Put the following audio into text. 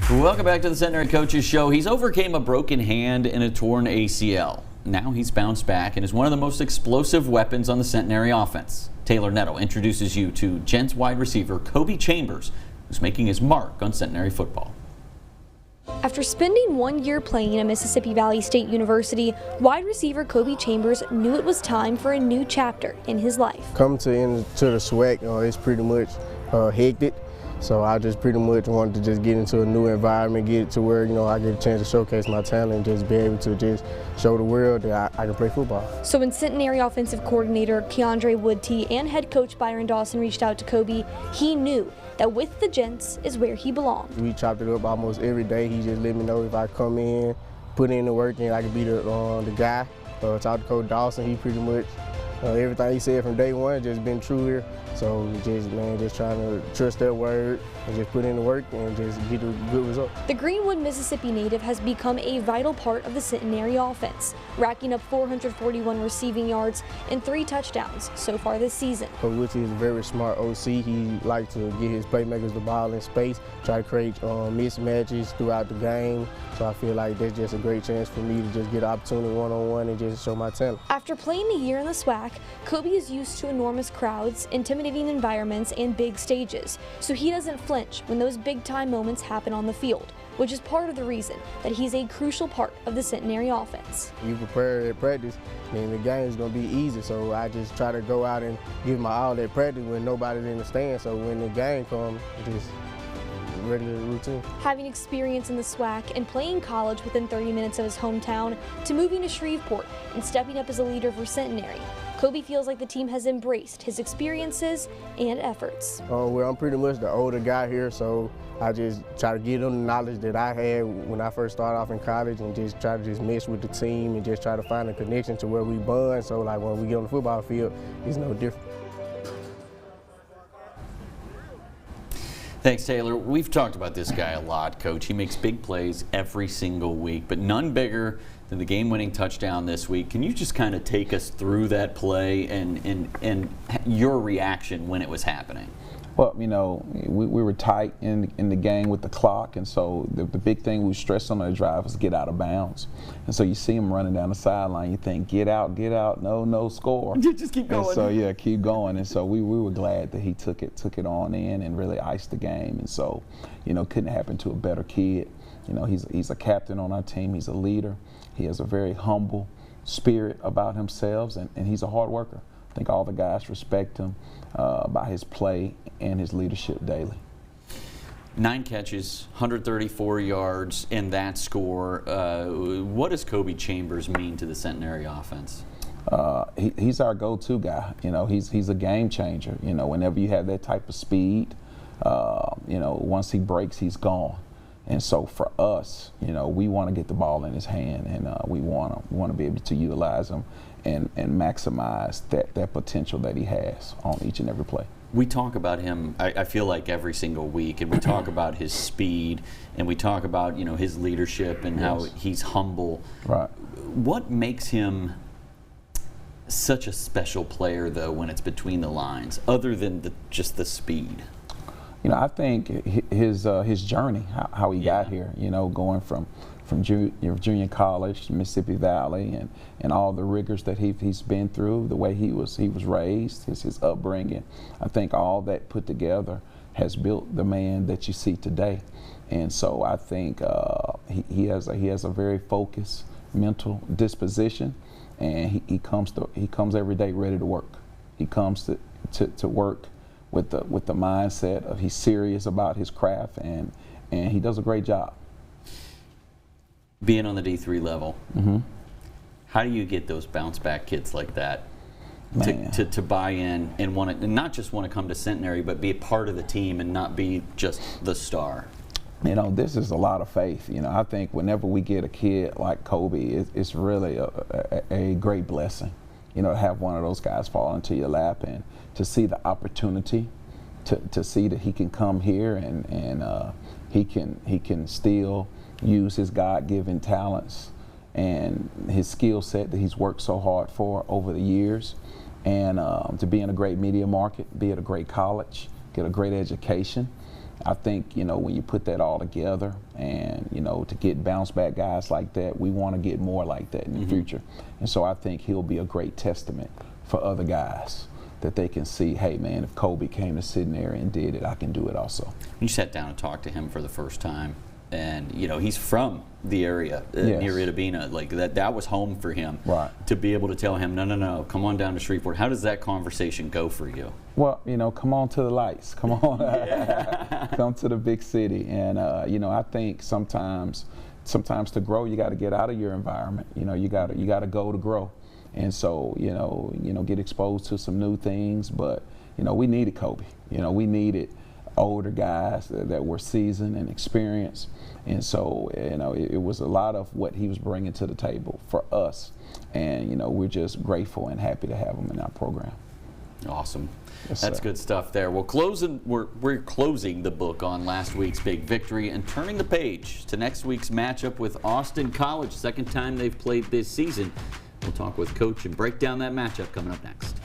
Welcome back to the Centenary Coaches Show. He's overcame a broken hand and a torn ACL. Now he's bounced back and is one of the most explosive weapons on the Centenary offense. Taylor Nettle introduces you to Gents wide receiver Kobe Chambers, who's making his mark on Centenary football. After spending 1 year playing at Mississippi Valley State University, wide receiver Kobe Chambers knew it was time for a new chapter in his life. Coming to the SWAC, it's pretty much hectic. So I just pretty much wanted to just get into a new environment, get it to where, I get a chance to showcase my talent and just be able to just show the world that I can play football. So when Centenary offensive coordinator Keandre Woodtee and head coach Byron Dawson reached out to Kobe, he knew that with the Gents is where he belonged. We chopped it up almost every day. He just let me know if I come in, put in the work, and I could be the guy. Talked to Coach Dawson. He pretty much, everything he said from day one just been true here. So just trying to trust that word and just put in the work and just get a good result. The Greenwood, Mississippi native has become a vital part of the Centenary offense, racking up 441 receiving yards and 3 touchdowns so far this season. Coach Woodtee is a very smart OC. He likes to get his playmakers the ball in space, try to create mismatches throughout the game. So I feel like that's just a great chance for me to just get an opportunity one-on-one and just show my talent. After playing a year in the SWAC, Kobe is used to enormous crowds, intimidating environments, and big stages, so he doesn't flinch when those big-time moments happen on the field, which is part of the reason that he's a crucial part of the Centenary offense. You prepare at practice, and the game is going to be easy, so I just try to go out and give my all at practice when nobody's in the stand, so when the game comes, just regular routine. Having experience in the SWAC and playing college within 30 minutes of his hometown to moving to Shreveport and stepping up as a leader for Centenary, Kobe feels like the team has embraced his experiences and efforts. Well, I'm pretty much the older guy here, so I just try to give them the knowledge that I had when I first started off in college and just try to just mesh with the team and just try to find a connection to where we bond. So like when we get on the football field, it's no different. Thanks, Taylor. We've talked about this guy a lot, Coach. He makes big plays every single week, but none bigger than the game-winning touchdown this week. Can you just kind of take us through that play and your reaction when it was happening? Well, we were tight in the game with the clock, and so the big thing we stressed on the drive was get out of bounds. And so you see him running down the sideline, you think, get out, no score. Just keep going. And so, yeah, keep going. And so we were glad that he took it on in and really iced the game. And so, couldn't happen to a better kid. He's a captain on our team. He's a leader. He has a very humble spirit about himself, and he's a hard worker. I think all the guys respect him by his play and his leadership daily. 9 catches, 134 yards, and that score. What does Kobe Chambers mean to the Centenary offense? He's our go-to guy. He's a game changer. Whenever you have that type of speed, once he breaks, he's gone. And so for us, we want to get the ball in his hand, and we want to be able to utilize him and maximize that potential that he has on each and every play. We talk about him, I feel like, every single week, and we talk about his speed, and we talk about his leadership and how he's humble. Right. What makes him such a special player, though, when it's between the lines, other than just the speed? I think his journey, how he got here, going from junior college to Mississippi Valley and all the rigors that he's been through, the way he was raised, his upbringing. I think all that put together has built the man that you see today. And so I think he has a very focused mental disposition, and he comes every day ready to work. He comes to work with the mindset of he's serious about his craft, and he does a great job. Being on the D3 level, how do you get those bounce back kids like that to buy in and not just want to come to Centenary, but be a part of the team and not be just the star? This is a lot of faith. I think whenever we get a kid like Kobe, it's really a great blessing. To have one of those guys fall into your lap and to see the opportunity to see that he can come here and he can still use his God-given talents and his skill set that he's worked so hard for over the years, and to be in a great media market, be at a great college, get a great education, I think, you know, when you put that all together and, you know, to get bounce back guys like that, we want to get more like that in the future. And so I think he'll be a great testament for other guys that they can see, hey, man, if Kobe came to Centenary and did it, I can do it also. You sat down and talked to him for the first time, and, you know, he's from the area near Itabena. Like, that was home for him. Right. To be able to tell him, no, come on down to Shreveport. How does that conversation go for you? Well, you know, come on to the lights. Come on. Come to the big city. And, you know, I think sometimes to grow, you got to get out of your environment. You know, you got to go to grow. And so, you know, get exposed to some new things. But, you know, we needed Kobe. You know, we needed older guys that were seasoned and experienced. And so, you know, it was a lot of what he was bringing to the table for us. And, you know, we're just grateful and happy to have him in our program. Awesome. Yes, That's sir. good stuff there. Well, we're closing the book on last week's big victory and turning the page to next week's matchup with Austin College. Second time they've played this season. We'll talk with Coach and break down that matchup coming up next.